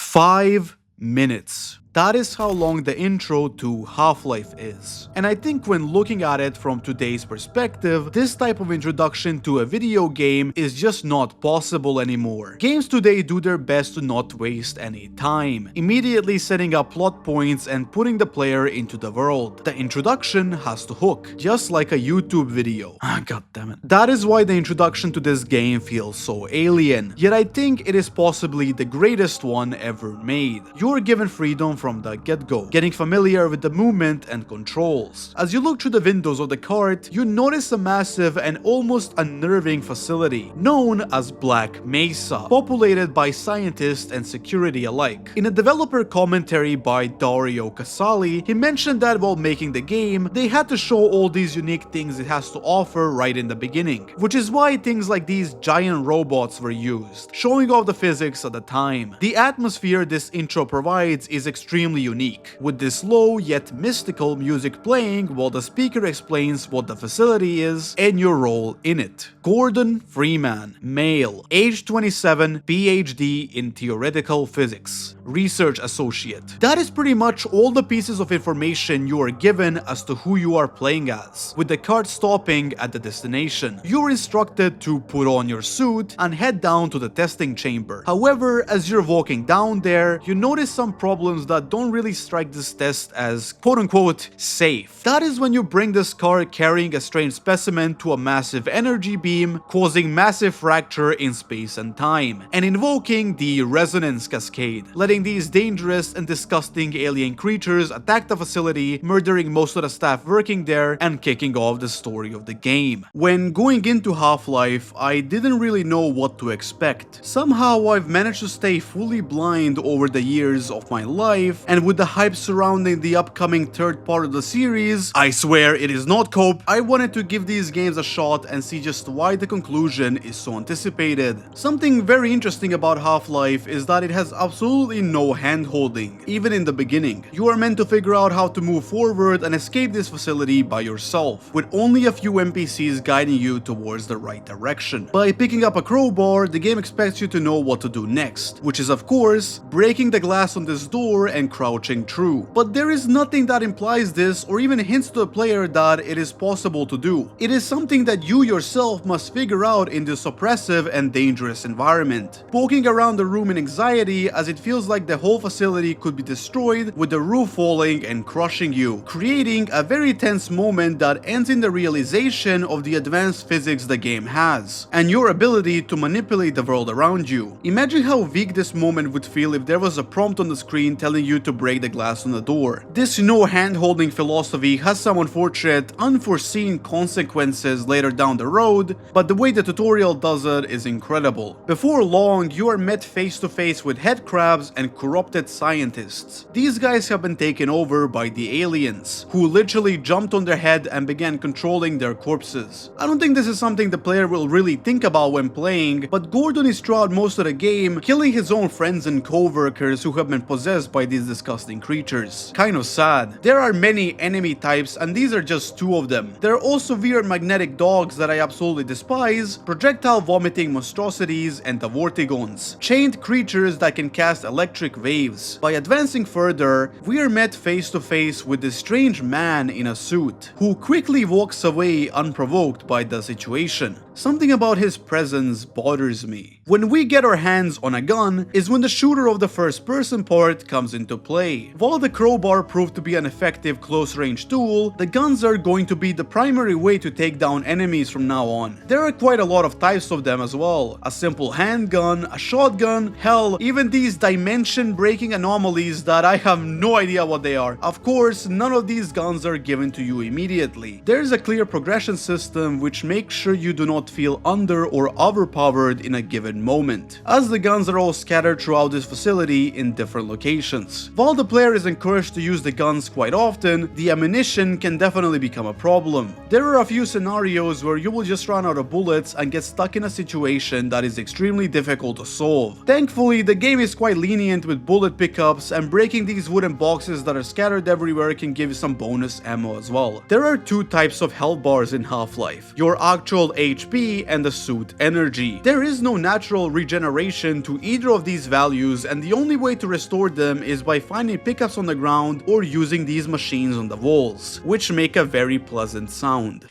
5 minutes. That is how long the intro to Half-Life is. And I think when looking at it from today's perspective, this type of introduction to a video game is just not possible anymore. Games today do their best to not waste any time, immediately setting up plot points and putting the player into the world. The introduction has to hook, just like a YouTube video. God damn it. That is why the introduction to this game feels so alien, yet I think it is possibly the greatest one ever made. You're given freedom from the get-go, getting familiar with the movement and controls. As you look through the windows of the cart, you notice a massive and almost unnerving facility known as Black Mesa, populated by scientists and security alike. In a developer commentary by Dario Casali, he mentioned that while making the game, they had to show all these unique things it has to offer right in the beginning, which is why things like these giant robots were used, showing off the physics at the time. The atmosphere this intro provides is extremely unique, with this slow yet mystical music playing while the speaker explains what the facility is and your role in it. Gordon Freeman, male, age 27, PhD in theoretical physics, research associate. That is pretty much all the pieces of information you are given as to who you are playing as. With the cart stopping at the destination, you are instructed to put on your suit and head down to the testing chamber. However, as you're walking down there, you notice some problems that don't really strike this test as quote-unquote safe. That is when you bring this car carrying a strange specimen to a massive energy beam, causing massive fracture in space and time, and invoking the resonance cascade, letting these dangerous and disgusting alien creatures attack the facility, murdering most of the staff working there and kicking off the story of the game. When going into Half-Life, I didn't really know what to expect. Somehow I've managed to stay fully blind over the years of my life, and with the hype surrounding the upcoming third part of the series, I swear it is not cope, I wanted to give these games a shot and see just why the conclusion is so anticipated. Something very interesting about Half-Life is that it has absolutely no hand-holding, even in the beginning. You are meant to figure out how to move forward and escape this facility by yourself, with only a few NPCs guiding you towards the right direction. By picking up a crowbar, the game expects you to know what to do next, which is of course, breaking the glass on this door and crouching through. But there is nothing that implies this or even hints to the player that it is possible to do. It is something that you yourself must figure out in this oppressive and dangerous environment. Poking around the room in anxiety as it feels like the whole facility could be destroyed with the roof falling and crushing you, creating a very tense moment that ends in the realization of the advanced physics the game has, and your ability to manipulate the world around you. Imagine how weak this moment would feel if there was a prompt on the screen telling you to break the glass on the door. This no hand-holding philosophy has some unfortunate, unforeseen consequences later down the road, but the way the tutorial does it is incredible. Before long, you are met face to face with headcrabs and corrupted scientists. These guys have been taken over by the aliens, who literally jumped on their head and began controlling their corpses. I don't think this is something the player will really think about when playing, but Gordon is throughout most of the game killing his own friends and co-workers who have been possessed by these disgusting creatures. Kind of sad. There are many enemy types and these are just two of them. There are also weird magnetic dogs that I absolutely despise, projectile vomiting monstrosities, and the Vortigons, chained creatures that can cast electric waves. By advancing further, we are met face to face with this strange man in a suit, who quickly walks away unprovoked by the situation. Something about his presence bothers me. When we get our hands on a gun is when the shooter of the first person part comes into play. While the crowbar proved to be an effective close range tool, the guns are going to be the primary way to take down enemies from now on. There are quite a lot of types of them as well. A simple handgun, a shotgun, hell, even these dimension breaking anomalies that I have no idea what they are. Of course, none of these guns are given to you immediately. There is a clear progression system which makes sure you do not feel under or overpowered in a given moment, as the guns are all scattered throughout this facility in different locations. While the player is encouraged to use the guns quite often, the ammunition can definitely become a problem. There are a few scenarios where you will just run out of bullets and get stuck in a situation that is extremely difficult to solve. Thankfully, the game is quite lenient with bullet pickups, and breaking these wooden boxes that are scattered everywhere can give you some bonus ammo as well. There are two types of health bars in Half-Life: your actual HP HP and the suit energy. There is no natural regeneration to either of these values, and the only way to restore them is by finding pickups on the ground or using these machines on the walls, which make a very pleasant sound.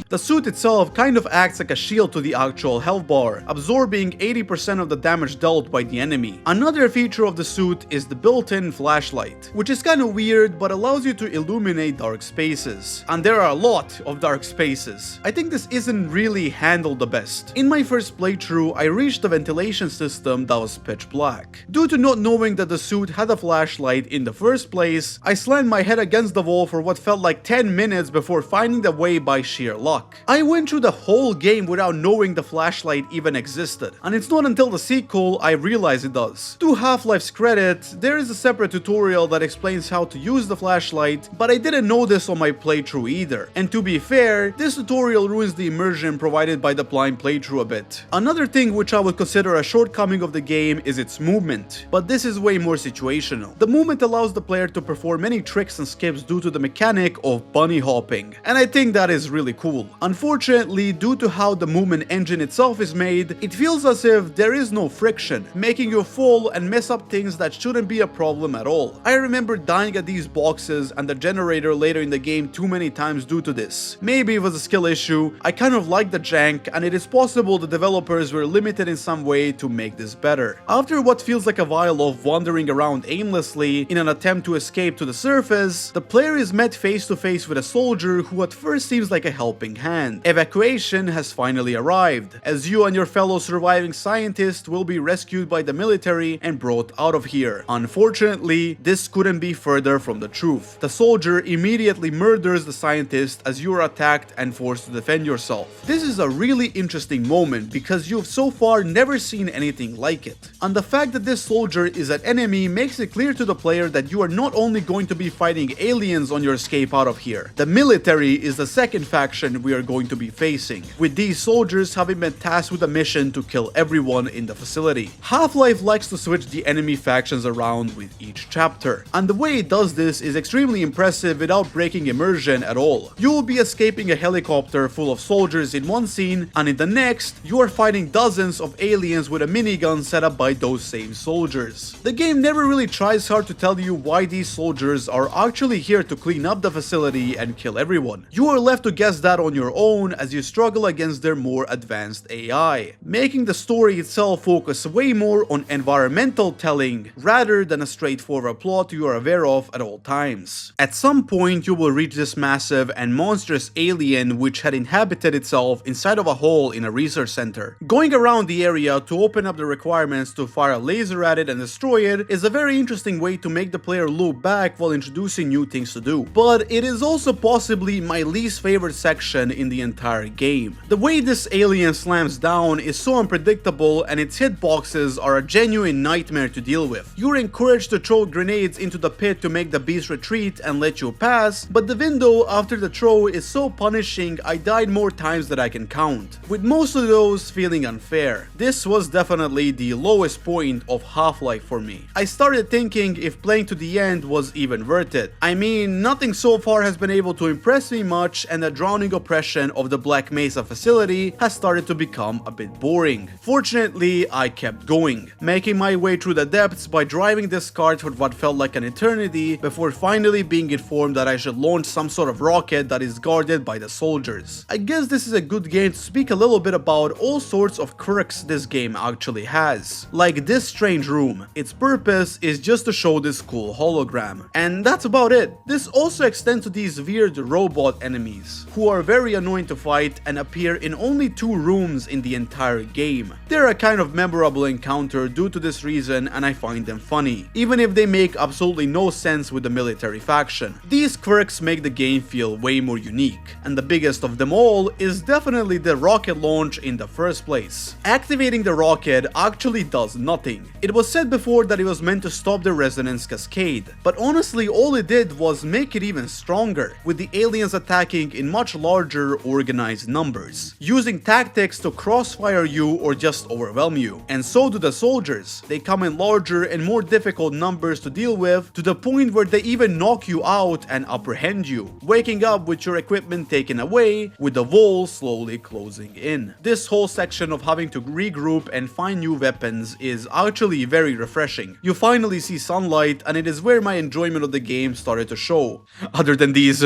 The suit itself kind of acts like a shield to the actual health bar, absorbing 80% of the damage dealt by the enemy. Another feature of the suit is the built-in flashlight, which is kinda weird but allows you to illuminate dark spaces. And there are a lot of dark spaces. I think this isn't really handled the best. In my first playthrough, I reached a ventilation system that was pitch black. Due to not knowing that the suit had a flashlight in the first place, I slammed my head against the wall for what felt like 10 minutes before finding the way by sheer luck. I went through the whole game without knowing the flashlight even existed, and it's not until the sequel I realized it does. To Half-Life's credit, there is a separate tutorial that explains how to use the flashlight, but I didn't know this on my playthrough either. And to be fair, this tutorial ruins the immersion provided by the blind playthrough a bit. Another thing which I would consider a shortcoming of the game is its movement, but this is way more situational. The movement allows the player to perform many tricks and skips due to the mechanic of bunny hopping, and I think that is really cool. Unfortunately, due to how the movement engine itself is made, it feels as if there is no friction, making you fall and mess up things that shouldn't be a problem at all. I remember dying at these boxes and the generator later in the game too many times due to this. Maybe it was a skill issue, I kind of like the jank, and it is possible the developers were limited in some way to make this better. After what feels like a while of wandering around aimlessly in an attempt to escape to the surface, the player is met face to face with a soldier who at first seems like a helping hand. Evacuation has finally arrived, as you and your fellow surviving scientists will be rescued by the military and brought out of here. Unfortunately, this couldn't be further from the truth. The soldier immediately murders the scientist as you are attacked and forced to defend yourself. This is a really interesting moment because you've so far never seen anything like it. And the fact that this soldier is an enemy makes it clear to the player that you are not only going to be fighting aliens on your escape out of here. The military is the second faction we are going to be facing, with these soldiers having been tasked with a mission to kill everyone in the facility. Half-Life likes to switch the enemy factions around with each chapter, and the way it does this is extremely impressive without breaking immersion at all. You will be escaping a helicopter full of soldiers in one scene, and in the next, you are fighting dozens of aliens with a minigun set up by those same soldiers. The game never really tries hard to tell you why these soldiers are actually here to clean up the facility and kill everyone. You are left to guess that on your own as you struggle against their more advanced AI, making the story itself focus way more on environmental telling rather than a straightforward plot you are aware of at all times. At some point you will reach this massive and monstrous alien which had inhabited itself inside of a hole in a research center. Going around the area to open up the requirements to fire a laser at it and destroy it is a very interesting way to make the player loop back while introducing new things to do. But it is also possibly my least favorite section in the entire game. The way this alien slams down is so unpredictable and its hitboxes are a genuine nightmare to deal with. You're encouraged to throw grenades into the pit to make the beast retreat and let you pass, but the window after the throw is so punishing I died more times than I can count, with most of those feeling unfair. This was definitely the lowest point of Half-Life for me. I started thinking if playing to the end was even worth it. I mean, nothing so far has been able to impress me much, and the drowning oppression of the Black Mesa facility has started to become a bit boring. Fortunately, I kept going, making my way through the depths by driving this cart for what felt like an eternity before finally being informed that I should launch some sort of rocket that is guarded by the soldiers. I guess this is a good game to speak a little bit about all sorts of quirks this game actually has, like this strange room. Its purpose is just to show this cool hologram, and that's about it. This also extends to these weird robot enemies, who are very annoying to fight and appear in only 2 rooms in the entire game. They're a kind of memorable encounter due to this reason, and I find them funny, even if they make absolutely no sense with the military faction. These quirks make the game feel way more unique, and the biggest of them all is definitely the rocket launch in the first place. Activating the rocket actually does nothing. It was said before that it was meant to stop the resonance cascade, but honestly all it did was make it even stronger, with the aliens attacking in much larger larger, organized numbers, using tactics to crossfire you or just overwhelm you. And so do the soldiers. They come in larger and more difficult numbers to deal with, to the point where they even knock you out and apprehend you, waking up with your equipment taken away, with the wall slowly closing in. This whole section of having to regroup and find new weapons is actually very refreshing. You finally see sunlight, and it is where my enjoyment of the game started to show. Other than these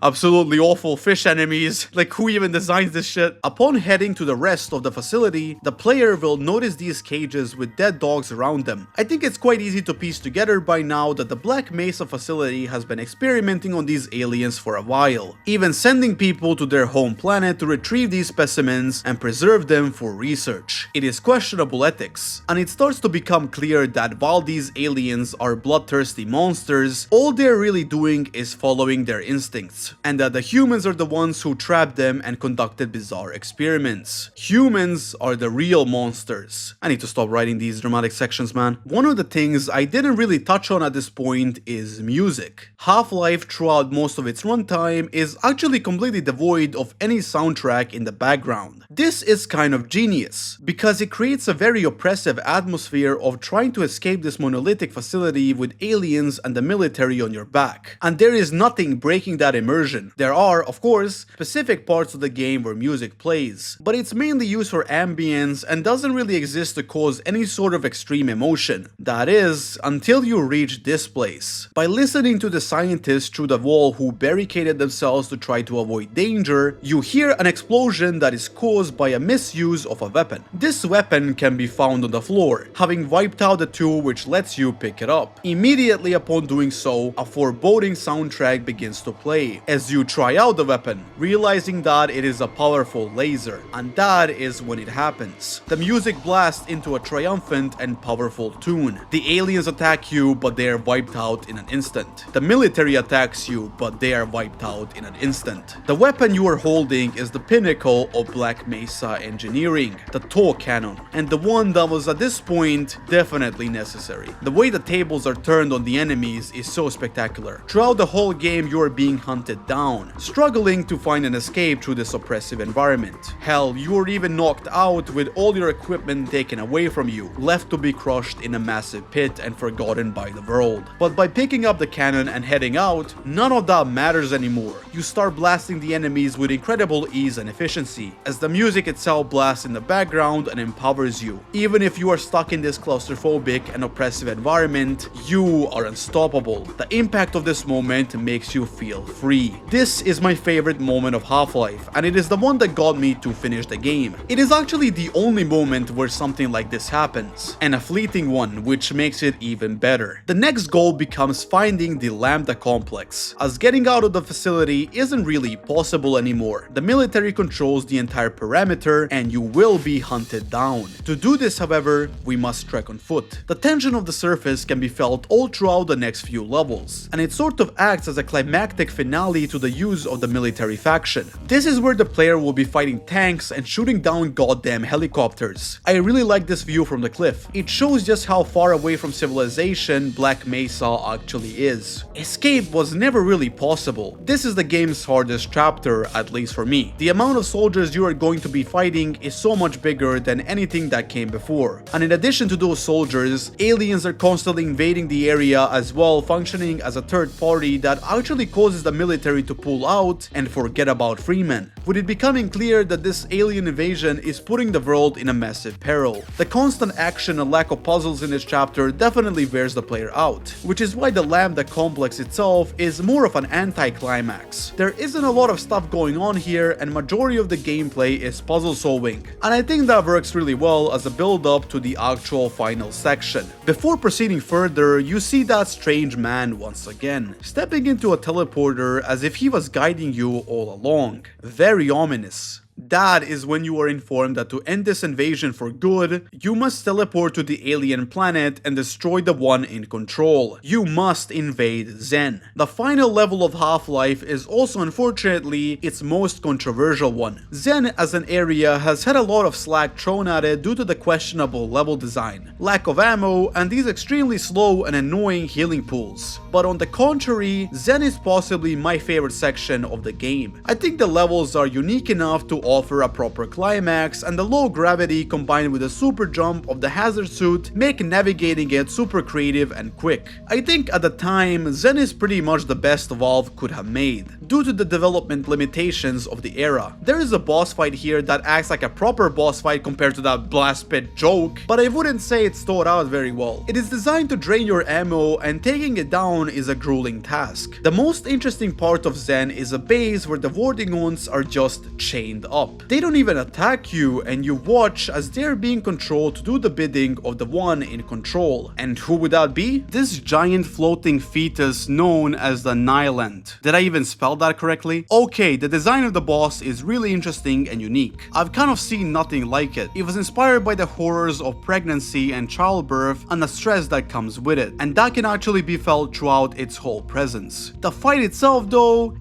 absolutely awful fish enemies, like who even designs this shit? Upon heading to the rest of the facility, the player will notice these cages with dead dogs around them. I think it's quite easy to piece together by now that the Black Mesa facility has been experimenting on these aliens for a while, even sending people to their home planet to retrieve these specimens and preserve them for research. It is questionable ethics, and it starts to become clear that while these aliens are bloodthirsty monsters, all they're really doing is following their instincts, and that the humans are the ones who trapped them and conducted bizarre experiments. Humans are the real monsters. I need to stop writing these dramatic sections, man. One of the things I didn't really touch on at this point is music. Half-Life, throughout most of its runtime, is actually completely devoid of any soundtrack in the background. This is kind of genius, because it creates a very oppressive atmosphere of trying to escape this monolithic facility with aliens and the military on your back. And there is nothing breaking that immersion. There are, of course, specific parts of the game where music plays, but it's mainly used for ambience and doesn't really exist to cause any sort of extreme emotion. That is, until you reach this place. By listening to the scientists through the wall who barricaded themselves to try to avoid danger, you hear an explosion that is caused by a misuse of a weapon. This weapon can be found on the floor, having wiped out the tool which lets you pick it up. Immediately upon doing so, a foreboding soundtrack begins to play as you try out the weapon, realizing that it is a powerful laser, and that is when it happens. The music blasts into a triumphant and powerful tune. The aliens attack you, but they are wiped out in an instant. The military attacks you, but they are wiped out in an instant. The weapon you are holding is the pinnacle of Black Mesa engineering, the TOW cannon, and the one that was at this point definitely necessary. The way the tables are turned on the enemies is so spectacular. Throughout the whole game, you are being hunted down, struggling to find an escape through this oppressive environment. Hell, you are even knocked out with all your equipment taken away from you, left to be crushed in a massive pit and forgotten by the world. But by picking up the cannon and heading out, none of that matters anymore. You start blasting the enemies with incredible ease and efficiency, as the music itself blasts in the background and empowers you. Even if you are stuck in this claustrophobic and oppressive environment, you are unstoppable. The impact of this moment makes you feel free. This is my favorite moment of Half-Life, and it is the one that got me to finish the game. It is actually the only moment where something like this happens, and a fleeting one, which makes it even better. The next goal becomes finding the Lambda complex, as getting out of the facility isn't really possible anymore. The military controls the entire perimeter, and you will be hunted down. To do this, however, we must trek on foot. The tension of the surface can be felt all throughout the next few levels, and it sort of acts as a climactic finale to the use of the military faction. This is where the player will be fighting tanks and shooting down goddamn helicopters. I really like this view from the cliff. It shows just how far away from civilization Black Mesa actually is. Escape was never really possible. This is the game's hardest chapter, at least for me. The amount of soldiers you are going to be fighting is so much bigger than anything that came before. And in addition to those soldiers, aliens are constantly invading the area as well, functioning as a third party that actually causes the military to pull out and forget about Freeman, with it becoming clear that this alien invasion is putting the world in a massive peril. The constant action and lack of puzzles in this chapter definitely wears the player out, which is why the Lambda complex itself is more of an anti-climax. There isn't a lot of stuff going on here, and majority of the gameplay is puzzle solving, and I think that works really well as a build up to the actual final section. Before proceeding further, you see that strange man once again, stepping into a teleporter as if he was guiding you all along. Very ominous. That is when you are informed that to end this invasion for good, you must teleport to the alien planet and destroy the one in control. You must invade Xen. The final level of Half-Life is also unfortunately its most controversial one. Xen as an area has had a lot of slack thrown at it due to the questionable level design, lack of ammo, and these extremely slow and annoying healing pools. But on the contrary, Xen is possibly my favorite section of the game. I think the levels are unique enough to offer a proper climax, and the low gravity combined with the super jump of the hazard suit make navigating it super creative and quick. I think at the time, Xen is pretty much the best Valve could have made, due to the development limitations of the era. There is a boss fight here that acts like a proper boss fight compared to that blast pit joke, but I wouldn't say it's thought out very well. It is designed to drain your ammo, and taking it down is a grueling task. The most interesting part of Xen is a base where the Vortigons are just chained up. They don't even attack you, and you watch as they're being controlled to do the bidding of the one in control. And who would that be? This giant floating fetus known as the Nyland. Did I even spell that correctly? Okay, the design of the boss is really interesting and unique. I've kind of seen nothing like it. It was inspired by the horrors of pregnancy and childbirth and the stress that comes with it, and that can actually be felt throughout its whole presence. The fight itself though,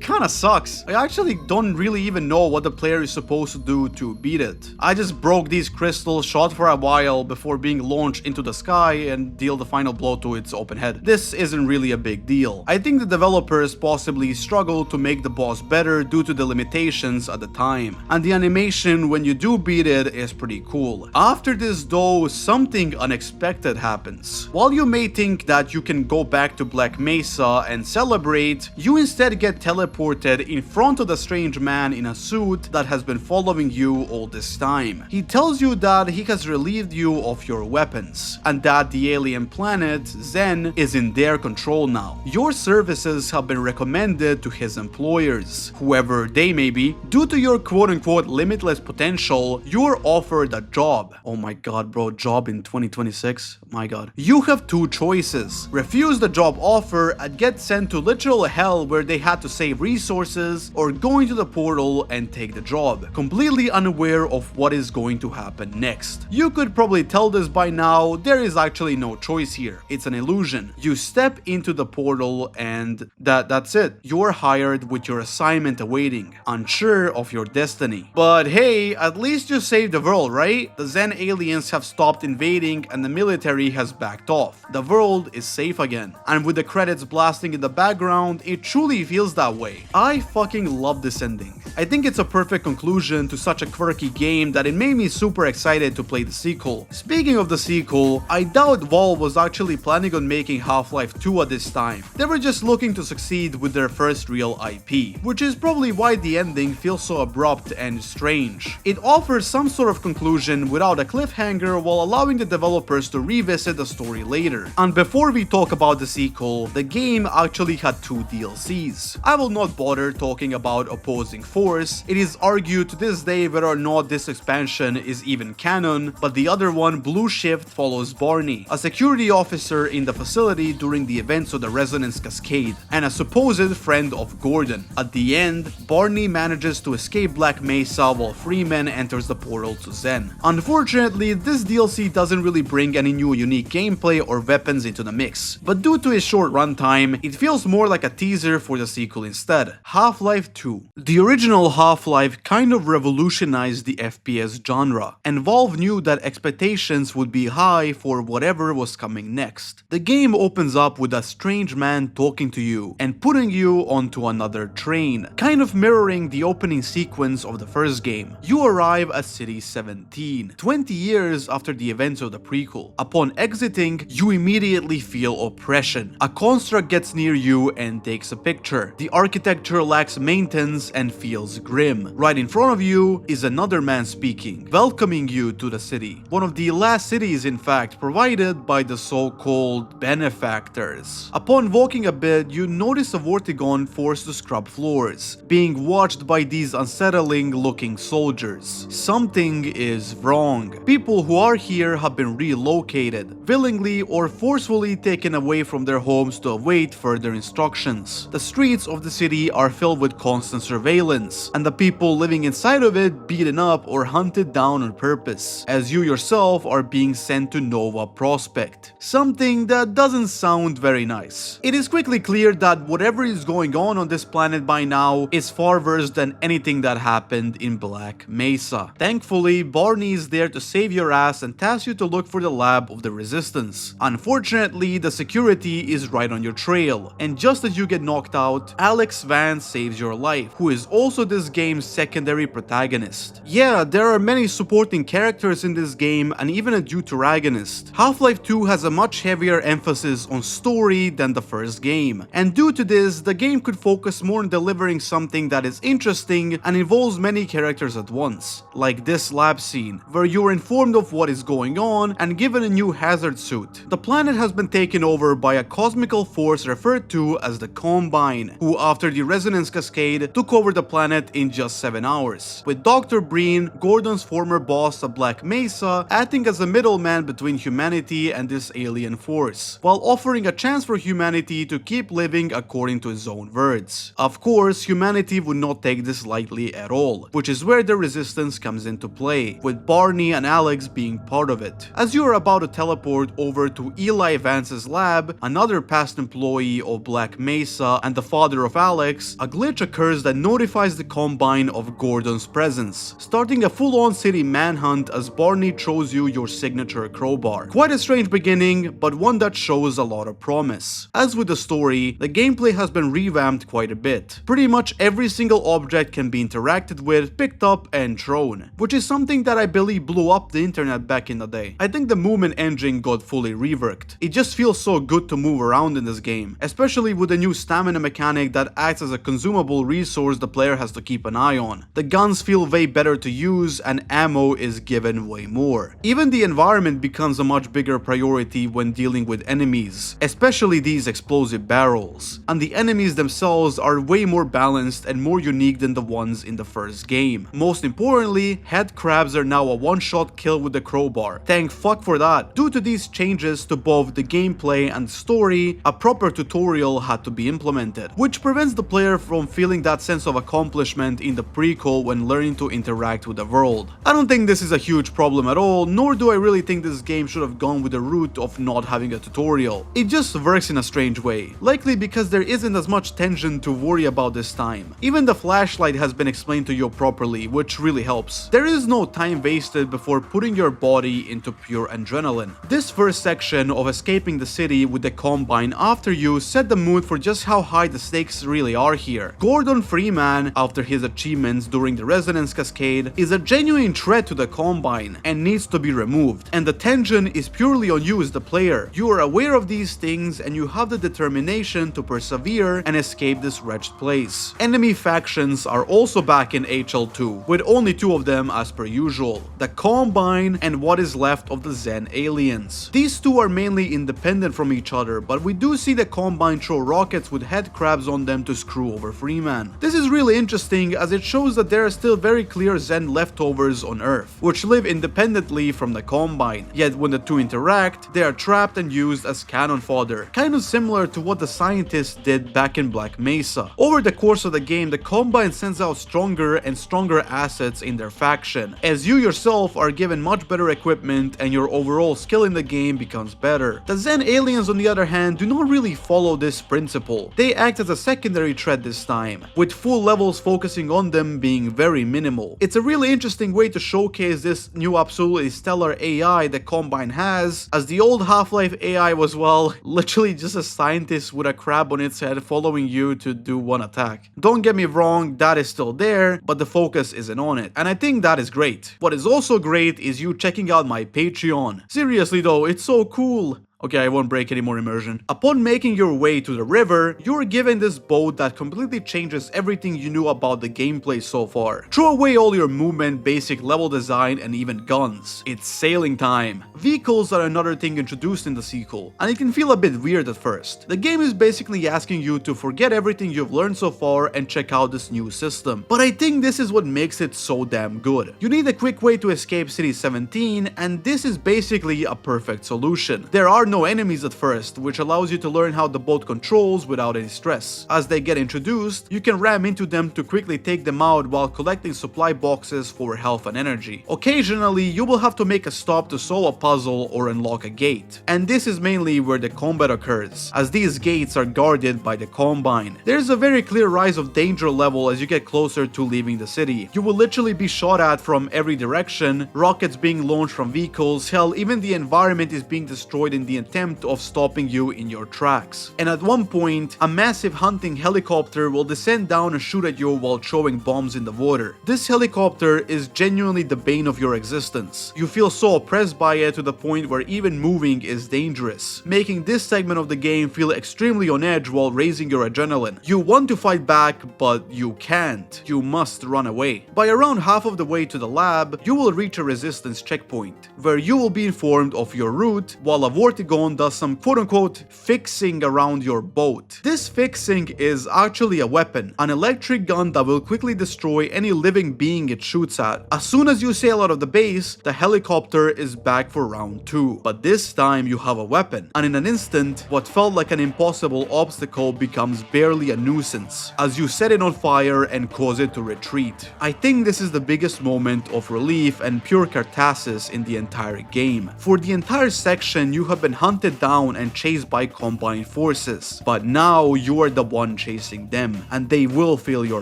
kinda sucks. I actually don't really even know what the player is supposed to do to beat it. I just broke these crystals, shot for a while before being launched into the sky and deal the final blow to its open head. This isn't really a big deal. I think the developers possibly struggled to make the boss better due to the limitations at the time, and the animation when you do beat it is pretty cool. After this though, something unexpected happens. While you may think that you can go back to Black Mesa and celebrate, you instead get teleported in front of the strange man in a suit that has been following you all this time. He tells you that he has relieved you of your weapons, and that the alien planet, Xen, is in their control now. Your services have been recommended to his employers, whoever they may be. Due to your quote-unquote limitless potential, you're offered a job. Oh my god, bro, job in 2026? My god. You have two choices. Refuse the job offer and get sent to literal hell where they had to save resources, or go into the portal and take the job, completely unaware of what is going to happen next. You could probably tell this by now, there is actually no choice here. It's an illusion. You step into the portal and that's it. You're hired with your assignment awaiting, unsure of your destiny. But hey, at least you saved the world, right? The Xen aliens have stopped invading and the military has backed off. The world is safe again. And with the credits blasting in the background, it truly feels that way. I fucking love this ending. I think it's a perfect conclusion to such a quirky game that it made me super excited to play the sequel. Speaking of the sequel, I doubt Valve was actually planning on making Half-Life 2 at this time. They were just looking to succeed with their first real IP, which is probably why the ending feels so abrupt and strange. It offers some sort of conclusion without a cliffhanger while allowing the developers to revisit the story later. And before we talk about the sequel, the game actually had two DLCs. I will not bother talking about Opposing Force. It is argued to this day whether or not this expansion is even canon, but the other one, Blue Shift, follows Barney, a security officer in the facility during the events of the Resonance Cascade, and a supposed friend of Gordon. At the end, Barney manages to escape Black Mesa while Freeman enters the portal to Xen. Unfortunately, this DLC doesn't really bring any new unique gameplay or weapons into the mix, but due to its short runtime, it feels more like a teaser for the sequel instead. Half-Life 2. The original Half-Life kind of revolutionized the FPS genre, and Valve knew that expectations would be high for whatever was coming next. The game opens up with a strange man talking to you and putting you onto another train, kind of mirroring the opening sequence of the first game. You arrive at City 17, 20 years after the events of the prequel. Upon exiting, you immediately feel oppression. A construct gets near you and takes a picture. The architecture lacks maintenance and feels grim. Right in front of you is another man speaking, welcoming you to the city. One of the last cities, in fact, provided by the so-called benefactors. Upon walking a bit, you notice a Vortigon forced to scrub floors, being watched by these unsettling-looking soldiers. Something is wrong. People who are here have been relocated, willingly or forcefully taken away from their homes to await further instructions. The streets of the city are filled with constant surveillance, prisons, and the people living inside of it beaten up or hunted down on purpose, as you yourself are being sent to Nova Prospect. Something that doesn't sound very nice. It is quickly clear that whatever is going on this planet by now is far worse than anything that happened in Black Mesa. Thankfully, Barney is there to save your ass and task you to look for the lab of the Resistance. Unfortunately, the security is right on your trail, and just as you get knocked out, Alyx Vance saves your life, who is also this game's secondary protagonist. Yeah, there are many supporting characters in this game and even a deuteragonist. Half-Life 2 has a much heavier emphasis on story than the first game, and due to this, the game could focus more on delivering something that is interesting and involves many characters at once, like this lab scene, where you are informed of what is going on and given a new hazard suit. The planet has been taken over by a cosmical force referred to as the Combine, who after the resonance cascade took over the planet in just 7 hours, with Dr. Breen, Gordon's former boss at Black Mesa, acting as a middleman between humanity and this alien force, while offering a chance for humanity to keep living according to his own words. Of course, humanity would not take this lightly at all, which is where the Resistance comes into play, with Barney and Alyx being part of it. As you are about to teleport over to Eli Vance's lab, another past employee of Black Mesa and the father of Alyx, a glitch occurs that notifies the Combine of Gordon's presence, starting a full-on city manhunt as Barney throws you your signature crowbar. Quite a strange beginning, but one that shows a lot of promise. As with the story, the gameplay has been revamped quite a bit. Pretty much every single object can be interacted with, picked up, and thrown, which is something that I believe blew up the internet back in the day. I think the movement engine got fully reworked. It just feels so good to move around in this game, especially with the new stamina mechanic that acts as a consumable resource the player has to keep an eye on. The guns feel way better to use and ammo is given way more. Even the environment becomes a much bigger priority when dealing with enemies, especially these explosive barrels, and the enemies themselves are way more balanced and more unique than the ones in the first game. Most importantly, head crabs are now a one-shot kill with the crowbar. Thank fuck for that. Due to these changes to both the gameplay and story, a proper tutorial had to be implemented, which prevents the player from feeling that sense of accomplishment in the prequel when learning to interact with the world. I don't think this is a huge problem at all, nor do I really think this game should have gone with the route of not having a tutorial. It just works in a strange way, likely because there isn't as much tension to worry about this time. Even the flashlight has been explained to you properly, which really helps. There is no time wasted before putting your body into pure adrenaline. This first section of escaping the city with the Combine after you set the mood for just how high the stakes really are here. Gordon Freeman, after his achievements during the resonance cascade, is a genuine threat to the Combine and needs to be removed, and the tension is purely on you as the player. You are aware of these things and you have the determination to persevere and escape this wretched place. Enemy factions are also back in HL2, with only 2 of them as per usual, the Combine and what is left of the Zen aliens. These 2 are mainly independent from each other, but we do see the Combine throw rockets with head crabs on them to screw over Freeman. This is really interesting as it shows that there are still very clear Zen leftovers on Earth, which live independently from the Combine, yet when the 2 interact, they are trapped and used as cannon fodder, kind of similar to what the scientists did back in Black Mesa. Over the course of the game, the Combine sends out stronger and stronger assets in their faction, as you yourself are given much better equipment and your overall skill in the game becomes better. The Zen aliens on the other hand do not really follow this principle. They act as a secondary threat this time, with full levels focusing on them being very minimal. It's a really interesting way to showcase this new absolutely stellar AI the Combine has, as the old Half-Life AI was, well, literally just a scientist with a crab on its head following you to do one attack. Don't get me wrong, that is still there, but the focus isn't on it, and I think that is great. What is also great is you checking out my Patreon. Seriously though, it's so cool. Okay, I won't break any more immersion. Upon making your way to the river, you're given this boat that completely changes everything you knew about the gameplay so far. Throw away all your movement, basic level design, and even guns. It's sailing time. Vehicles are another thing introduced in the sequel, and it can feel a bit weird at first. The game is basically asking you to forget everything you've learned so far and check out this new system. But I think this is what makes it so damn good. You need a quick way to escape City 17, and this is basically a perfect solution. There are no enemies at first, which allows you to learn how the boat controls without any stress. As they get introduced, you can ram into them to quickly take them out while collecting supply boxes for health and energy. Occasionally, you will have to make a stop to solve a puzzle or unlock a gate, and this is mainly where the combat occurs, as these gates are guarded by the Combine. There's a very clear rise of danger level as you get closer to leaving the city. You will literally be shot at from every direction, rockets being launched from vehicles, hell, even the environment is being destroyed in the attempt of stopping you in your tracks. And at one point, a massive hunting helicopter will descend down and shoot at you while throwing bombs in the water. This helicopter is genuinely the bane of your existence. You feel so oppressed by it to the point where even moving is dangerous, making this segment of the game feel extremely on edge while raising your adrenaline. You want to fight back, but you can't. You must run away. By around half of the way to the lab, you will reach a resistance checkpoint, where you will be informed of your route, while a Vortigone does some quote-unquote fixing around your boat. This fixing is actually a weapon, an electric gun that will quickly destroy any living being it shoots at. As soon as you sail out of the base, the helicopter is back for round 2, but this time you have a weapon, and in an instant, what felt like an impossible obstacle becomes barely a nuisance, as you set it on fire and cause it to retreat. I think this is the biggest moment of relief and pure catharsis in the entire game. For the entire section, you have been hunted down and chased by Combine forces, but now you are the one chasing them, and they will feel your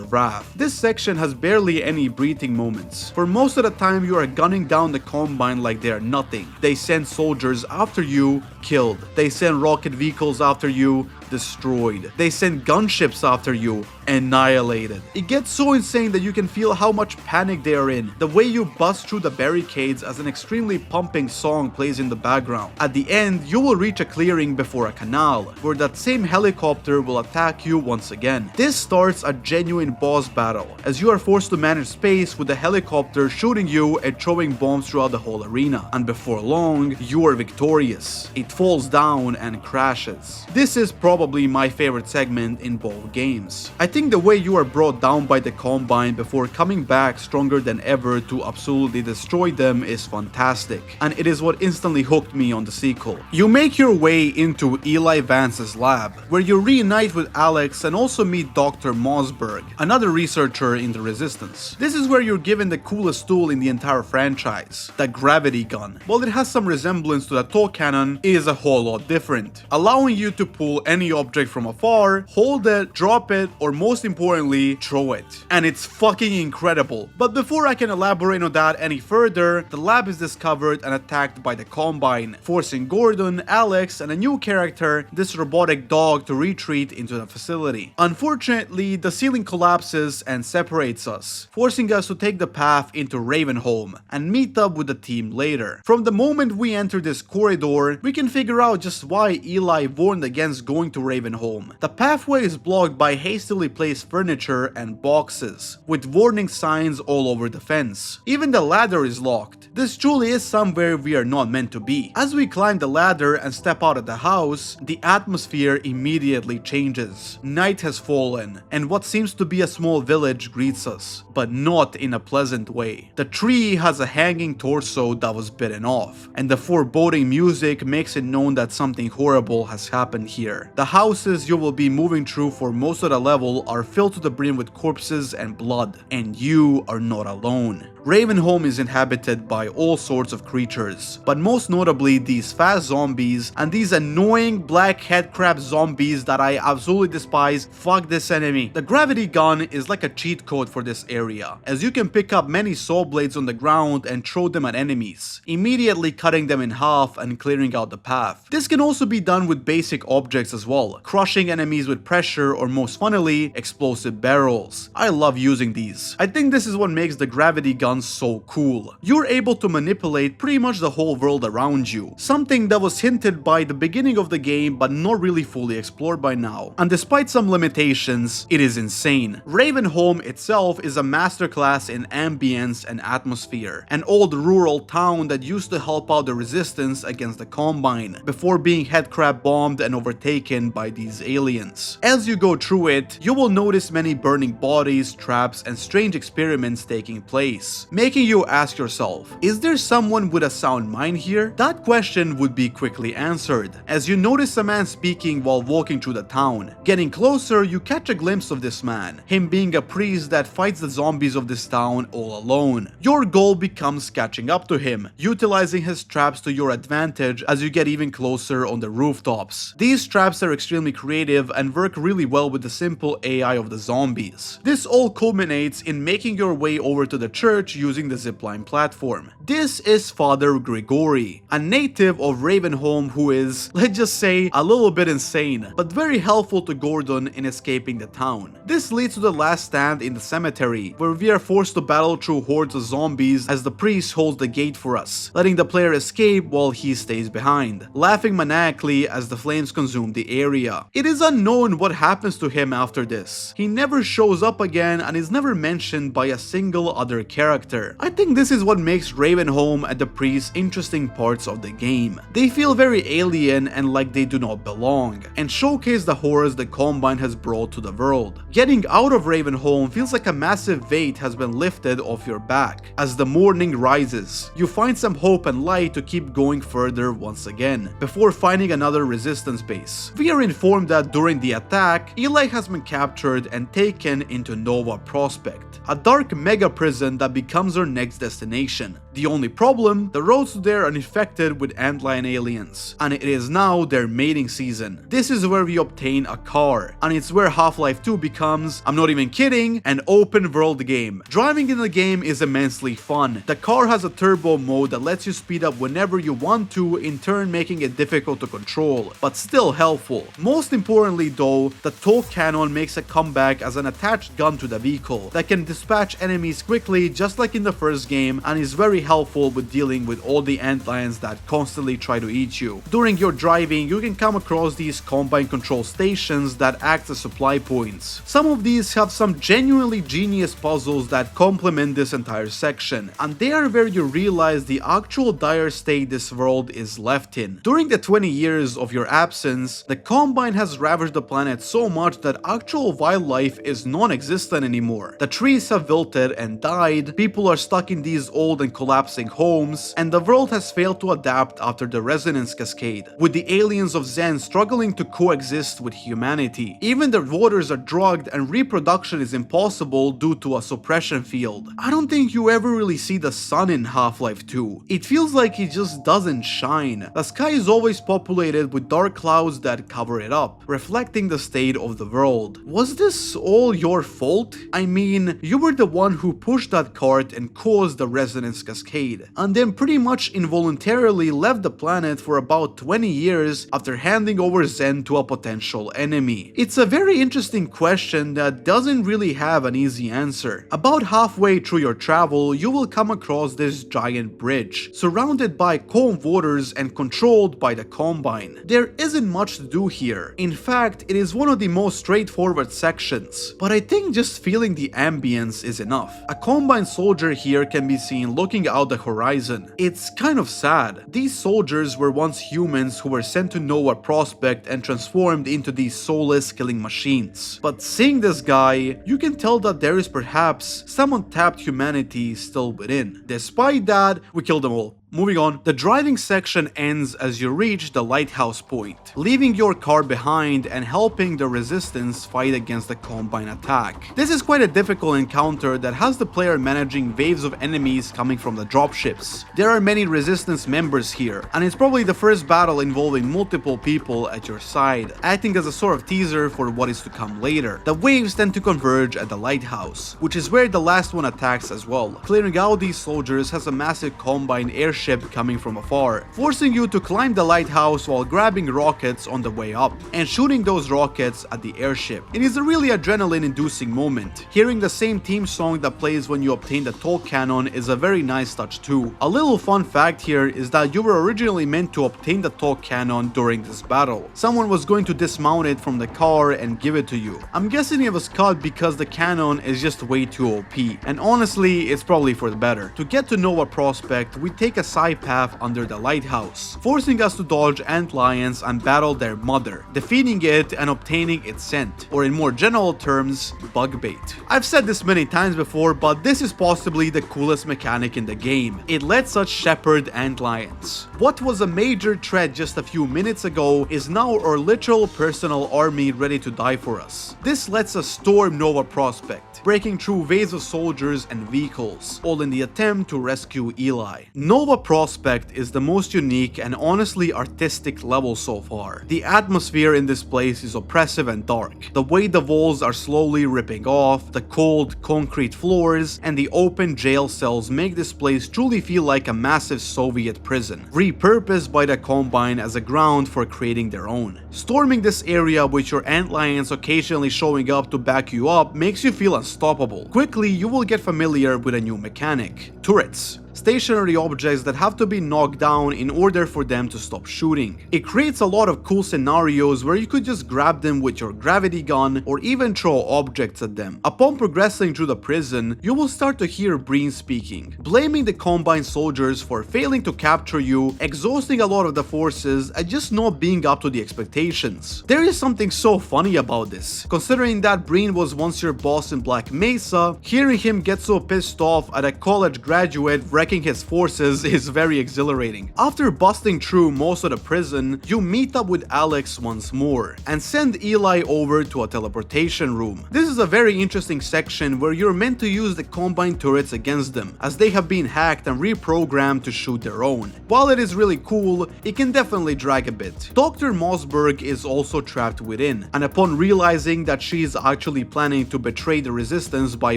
wrath. This section has barely any breathing moments. For most of the time, you are gunning down the Combine like they are nothing. They send soldiers after you, killed. They send rocket vehicles after you, destroyed. They send gunships after you, annihilated. It gets so insane that you can feel how much panic they are in. The way you bust through the barricades as an extremely pumping song plays in the background. At the end, you will reach a clearing before a canal, where that same helicopter will attack you once again. This starts a genuine boss battle, as you are forced to manage space with the helicopter shooting you and throwing bombs throughout the whole arena. And before long, you are victorious. It falls down and crashes. This is probably my favorite segment in both games. I think the way you are brought down by the Combine before coming back stronger than ever to absolutely destroy them is fantastic, and it is what instantly hooked me on the sequel. You make your way into Alyx Vance's lab, where you reunite with Alyx and also meet Dr. Mossberg, another researcher in the Resistance. This is where you're given the coolest tool in the entire franchise, the gravity gun. While it has some resemblance to the tow cannon, it is a whole lot different, allowing you to pull any object from afar, hold it, drop it, or most importantly, throw it. And it's fucking incredible. But before I can elaborate on that any further, the lab is discovered and attacked by the Combine, forcing Gordon, Alyx, and a new character, this robotic dog, to retreat into the facility. Unfortunately, the ceiling collapses and separates us, forcing us to take the path into Ravenholm and meet up with the team later. From the moment we enter this corridor, we can figure out just why Eli warned against going to Ravenholm. The pathway is blocked by hastily placed furniture and boxes, with warning signs all over the fence. Even the ladder is locked. This truly is somewhere we are not meant to be. As we climb the ladder and step out of the house, the atmosphere immediately changes. Night has fallen, and what seems to be a small village greets us, but not in a pleasant way. The tree has a hanging torso that was bitten off, and the foreboding music makes it known that something horrible has happened here. The houses you will be moving through for most of the level are filled to the brim with corpses and blood, and you are not alone. Ravenholm is inhabited by all sorts of creatures, but most notably these fast zombies and these annoying black headcrab zombies that I absolutely despise. Fuck this enemy. The gravity gun is like a cheat code for this area, as you can pick up many saw blades on the ground and throw them at enemies, immediately cutting them in half and clearing out the path. This can also be done with basic objects as well, crushing enemies with pressure or most funnily, explosive barrels. I love using these. I think this is what makes the gravity gun so cool. You're able to manipulate pretty much the whole world around you, something that was hinted by the beginning of the game but not really fully explored by now. And despite some limitations, it is insane. Ravenholm itself is a masterclass in ambience and atmosphere, an old rural town that used to help out the resistance against the Combine before being headcrab bombed and overtaken by these aliens. As you go through it, you will notice many burning bodies, traps, and strange experiments taking place. making you ask yourself, is there someone with a sound mind here? That question would be quickly answered, as you notice a man speaking while walking through the town. Getting closer, you catch a glimpse of this man, him being a priest that fights the zombies of this town all alone. Your goal becomes catching up to him, utilizing his traps to your advantage as you get even closer on the rooftops. These traps are extremely creative and work really well with the simple AI of the zombies. This all culminates in making your way over to the church using the zipline platform. This is Father Gregory, a native of Ravenholm who is, let's just say, a little bit insane, but very helpful to Gordon in escaping the town. This leads to the last stand in the cemetery, where we are forced to battle through hordes of zombies as the priest holds the gate for us, letting the player escape while he stays behind, laughing maniacally as the flames consume the area. It is unknown what happens to him after this. He never shows up again and is never mentioned by a single other character. I think this is what makes Ravenholm and the priest interesting parts of the game. They feel very alien and like they do not belong, and showcase the horrors the Combine has brought to the world. Getting out of Ravenholm feels like a massive weight has been lifted off your back. As the morning rises, you find some hope and light to keep going further once again, before finding another resistance base. We are informed that during the attack, Eli has been captured and taken into Nova Prospect, a dark mega prison that becomes our next destination. The only problem, the roads there are infected with antlion aliens, and it is now their mating season. This is where we obtain a car, and it's where Half-Life 2 becomes, I'm not even kidding, an open world game. Driving in the game is immensely fun. The car has a turbo mode that lets you speed up whenever you want to, in turn making it difficult to control, but still helpful. Most importantly though, the tow cannon makes a comeback as an attached gun to the vehicle that can dispatch enemies quickly just like in the first game, and is very helpful with dealing with all the antlions that constantly try to eat you. During your driving, you can come across these Combine control stations that act as supply points. Some of these have some genuinely genius puzzles that complement this entire section, and they are where you realize the actual dire state this world is left in. During the 20 years of your absence, the Combine has ravaged the planet so much that actual wildlife is non-existent anymore. The trees have wilted and died, people are stuck in these old and collapsing homes, and the world has failed to adapt after the resonance cascade, with the aliens of Zen struggling to coexist with humanity. Even the waters are drugged and reproduction is impossible due to a suppression field. I don't think you ever really see the sun in Half-Life 2. It feels like it just doesn't shine. The sky is always populated with dark clouds that cover it up, reflecting the state of the world. Was this all your fault? I mean, you were the one who pushed that cart and caused the resonance cascade, and then pretty much involuntarily left the planet for about 20 years after handing over Zen to a potential enemy. It's a very interesting question that doesn't really have an easy answer. About halfway through your travel, you will come across this giant bridge, surrounded by calm waters and controlled by the Combine. There isn't much to do here. In fact, it is one of the most straightforward sections, but I think just feeling the ambience is enough. A Combine soldier here can be seen looking out the horizon. It's kind of sad. These soldiers were once humans who were sent to Nova Prospect and transformed into these soulless killing machines. But seeing this guy, you can tell that there is perhaps some untapped humanity still within. Despite that, we killed them all. Moving on, the driving section ends as you reach the lighthouse point, leaving your car behind and helping the resistance fight against the Combine attack. This is quite a difficult encounter that has the player managing waves of enemies coming from the dropships. There are many resistance members here, and it's probably the first battle involving multiple people at your side, acting as a sort of teaser for what is to come later. The waves tend to converge at the lighthouse, which is where the last one attacks as well. Clearing out these soldiers has a massive Combine airship coming from afar, forcing you to climb the lighthouse while grabbing rockets on the way up and shooting those rockets at the airship. It is a really adrenaline-inducing moment. Hearing the same theme song that plays when you obtain the toll cannon is a very nice touch too. A little fun fact here is that you were originally meant to obtain the toll cannon during this battle. Someone was going to dismount it from the car and give it to you. I'm guessing it was cut because the cannon is just way too OP, and honestly, it's probably for the better. To get to Nova Prospect, we take a side path under the lighthouse, forcing us to dodge antlions and battle their mother, defeating it and obtaining its scent, or in more general terms, bug bait. I've said this many times before, but this is possibly the coolest mechanic in the game. It lets us shepherd antlions. What was a major threat just a few minutes ago is now our literal personal army ready to die for us. This lets us storm Nova Prospect, breaking through waves of soldiers and vehicles, all in the attempt to rescue Eli. Nova Prospect is the most unique and honestly artistic level so far. The atmosphere in this place is oppressive and dark. The way the walls are slowly ripping off, the cold concrete floors, and the open jail cells make this place truly feel like a massive Soviet prison, repurposed by the Combine as a ground for creating their own. Storming this area with your antlions occasionally showing up to back you up makes you feel unstoppable. Quickly, you will get familiar with a new mechanic: turrets. Stationary objects that have to be knocked down in order for them to stop shooting. It creates a lot of cool scenarios where you could just grab them with your gravity gun or even throw objects at them. Upon progressing through the prison, you will start to hear Breen speaking, blaming the Combine soldiers for failing to capture you, exhausting a lot of the forces, and just not being up to the expectations. There is something so funny about this, considering that Breen was once your boss in Black Mesa. Hearing him get so pissed off at a college graduate wrecking his forces is very exhilarating. After busting through most of the prison, you meet up with Alyx once more and send Eli over to a teleportation room. This is a very interesting section where you're meant to use the Combine turrets against them, as they have been hacked and reprogrammed to shoot their own. While it is really cool, it can definitely drag a bit. Dr. Mossberg is also trapped within, and upon realizing that she is actually planning to betray the resistance by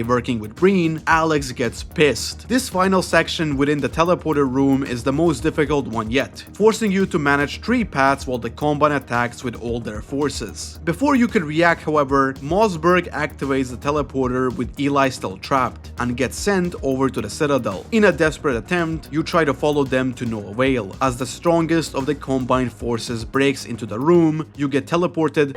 working with Breen, Alyx gets pissed. This final section within the teleporter room is the most difficult one yet, forcing you to manage 3 paths while the Combine attacks with all their forces. Before you can react, however, Mossberg activates the teleporter with Eli still trapped and gets sent over to the Citadel. In a desperate attempt, you try to follow them to no avail. As the strongest of the Combine forces breaks into the room, you get teleported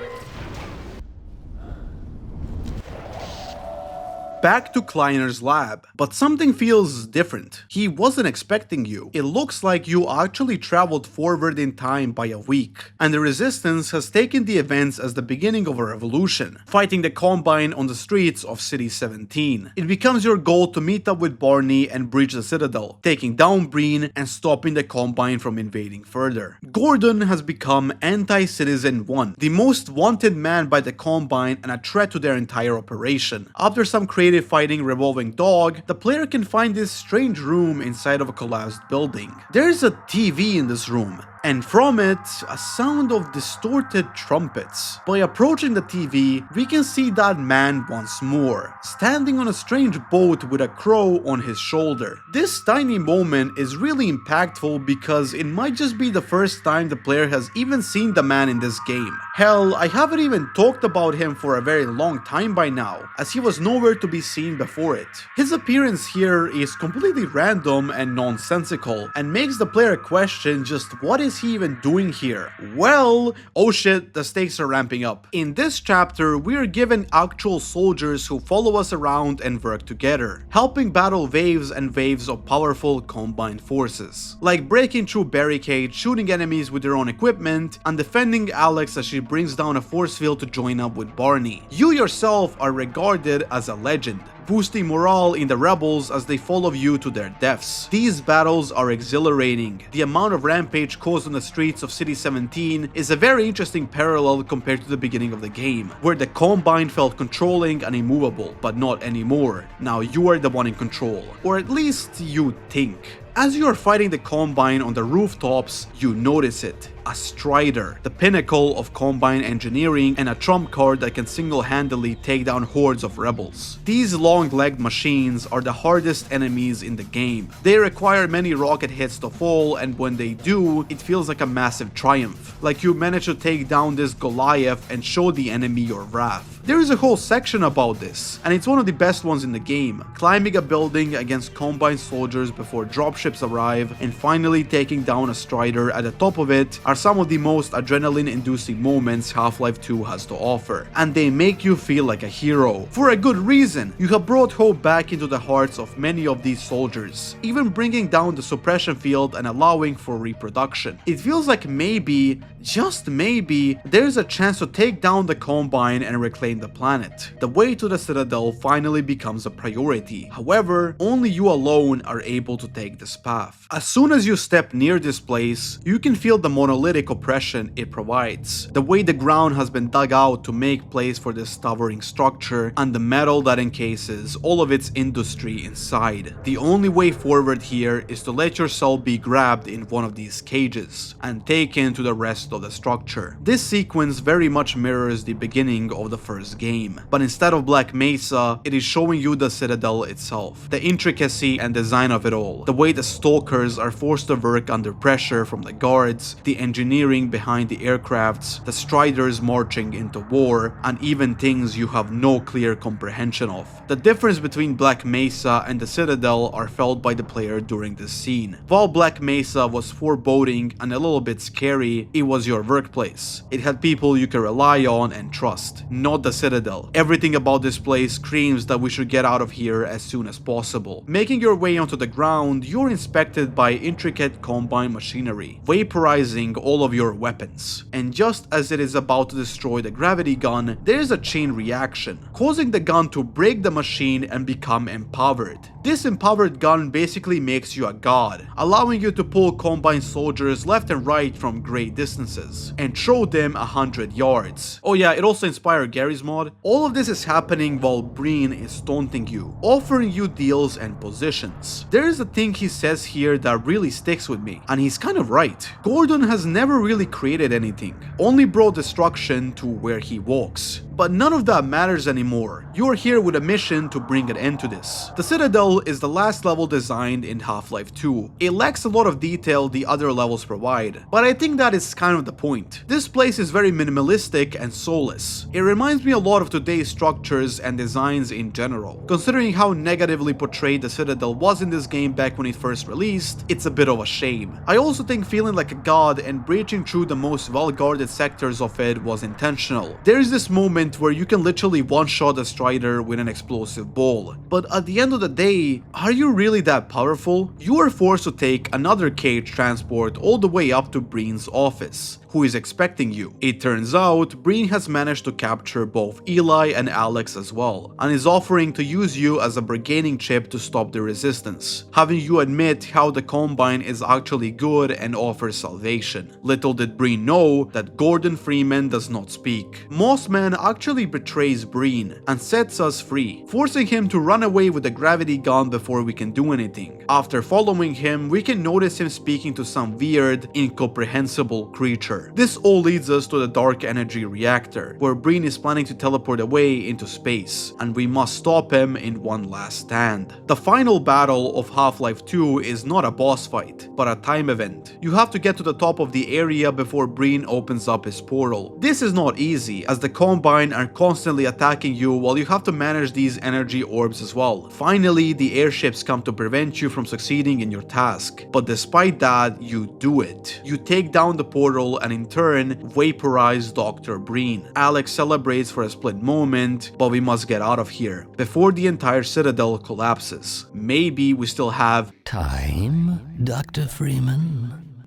back to Kleiner's lab, but something feels different. He wasn't expecting you. It looks like you actually traveled forward in time by a week, and the Resistance has taken the events as the beginning of a revolution, fighting the Combine on the streets of City 17. It becomes your goal to meet up with Barney and breach the Citadel, taking down Breen and stopping the Combine from invading further. Gordon has become Anti-Citizen 1, the most wanted man by the Combine and a threat to their entire operation. After some creative fighting revolving dog, the player can find this strange room inside of a collapsed building. There's a TV in this room, and from it, a sound of distorted trumpets. By approaching the TV, we can see that man once more, standing on a strange boat with a crow on his shoulder. This tiny moment is really impactful because it might just be the first time the player has even seen the man in this game. Hell, I haven't even talked about him for a very long time by now, as he was nowhere to be seen before it. His appearance here is completely random and nonsensical, and makes the player question just what is he even doing here? Well, oh shit, the stakes are ramping up. In this chapter, we are given actual soldiers who follow us around and work together, helping battle waves and waves of powerful Combined forces, like breaking through barricades, shooting enemies with their own equipment, and defending Alyx as she brings down a force field to join up with Barney. You yourself are regarded as a legend, boosting morale in the rebels as they follow you to their deaths. These battles are exhilarating. The amount of rampage caused on the streets of City 17 is a very interesting parallel compared to the beginning of the game, where the Combine felt controlling and immovable, but not anymore. Now you are the one in control, or at least you think. As you are fighting the Combine on the rooftops, you notice it. A Strider, the pinnacle of Combine engineering and a trump card that can single-handedly take down hordes of rebels. These long-legged machines are the hardest enemies in the game. They require many rocket hits to fall, and when they do, it feels like a massive triumph. Like you managed to take down this Goliath and show the enemy your wrath. There is a whole section about this, and it's one of the best ones in the game. Climbing a building against Combine soldiers before dropshipping airships arrive, and finally taking down a Strider at the top of it are some of the most adrenaline-inducing moments Half-Life 2 has to offer, and they make you feel like a hero. For a good reason, you have brought hope back into the hearts of many of these soldiers, even bringing down the suppression field and allowing for reproduction. It feels like maybe, just maybe, there's a chance to take down the Combine and reclaim the planet. The way to the Citadel finally becomes a priority. However, only you alone are able to take this path. As soon as you step near this place, you can feel the monolithic oppression it provides. The way the ground has been dug out to make place for this towering structure, and the metal that encases all of its industry inside. The only way forward here is to let yourself be grabbed in one of these cages and taken to the rest of the structure. This sequence very much mirrors the beginning of the first game, but instead of Black Mesa, it is showing you the Citadel itself, the intricacy and design of it all, the way the stalkers are forced to work under pressure from the guards, the engineering behind the aircrafts, the Striders marching into war, and even things you have no clear comprehension of. The difference between Black Mesa and the Citadel are felt by the player during this scene. While Black Mesa was foreboding and a little bit scary, it was your workplace. It had people you could rely on and trust, not the Citadel. Everything about this place screams that we should get out of here as soon as possible. Making your way onto the ground, you're inspected by intricate Combine machinery, vaporizing all of your weapons. And just as it is about to destroy the gravity gun, there is a chain reaction, causing the gun to break the machine and become empowered. This empowered gun basically makes you a god, allowing you to pull Combine soldiers left and right from great distances, and throw them 100 yards. Oh yeah, it also inspired Gary's mod. All of this is happening while Breen is taunting you, offering you deals and positions. There is a thing he says here that really sticks with me, and he's kind of right. Gordon has never really created anything, only brought destruction to where he walks. But none of that matters anymore. You're here with a mission to bring an end to this. The Citadel is the last level designed in Half-Life 2. It lacks a lot of detail the other levels provide, but I think that is kind of the point. This place is very minimalistic and soulless. It reminds me a lot of today's structures and designs in general. Considering how negatively portrayed the Citadel was in this game back when it first released, it's a bit of a shame. I also think feeling like a god and breaching through the most well-guarded sectors of it was intentional. There is this moment where you can literally one-shot a Strider with an explosive ball. But at the end of the day, are you really that powerful? You are forced to take another cage transport all the way up to Breen's office, who is expecting you. It turns out, Breen has managed to capture both Eli and Alyx as well, and is offering to use you as a bargaining chip to stop the resistance, having you admit how the Combine is actually good and offers salvation. Little did Breen know that Gordon Freeman does not speak. Mossman actually betrays Breen and sets us free, forcing him to run away with the gravity gun before we can do anything. After following him, we can notice him speaking to some weird, incomprehensible creature. This all leads us to the dark energy reactor, where Breen is planning to teleport away into space, and we must stop him in one last stand. The final battle of Half-Life 2 is not a boss fight, but a time event. You have to get to the top of the area before Breen opens up his portal. This is not easy, as the Combine are constantly attacking you while you have to manage these energy orbs as well. Finally, the airships come to prevent you from succeeding in your task, but despite that, you do it. You take down the portal and in turn, vaporize Dr. Breen. Alyx celebrates for a split moment, but we must get out of here before the entire Citadel collapses. Maybe we still have time, Dr. Freeman?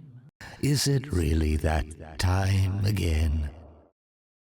Is it really that time again?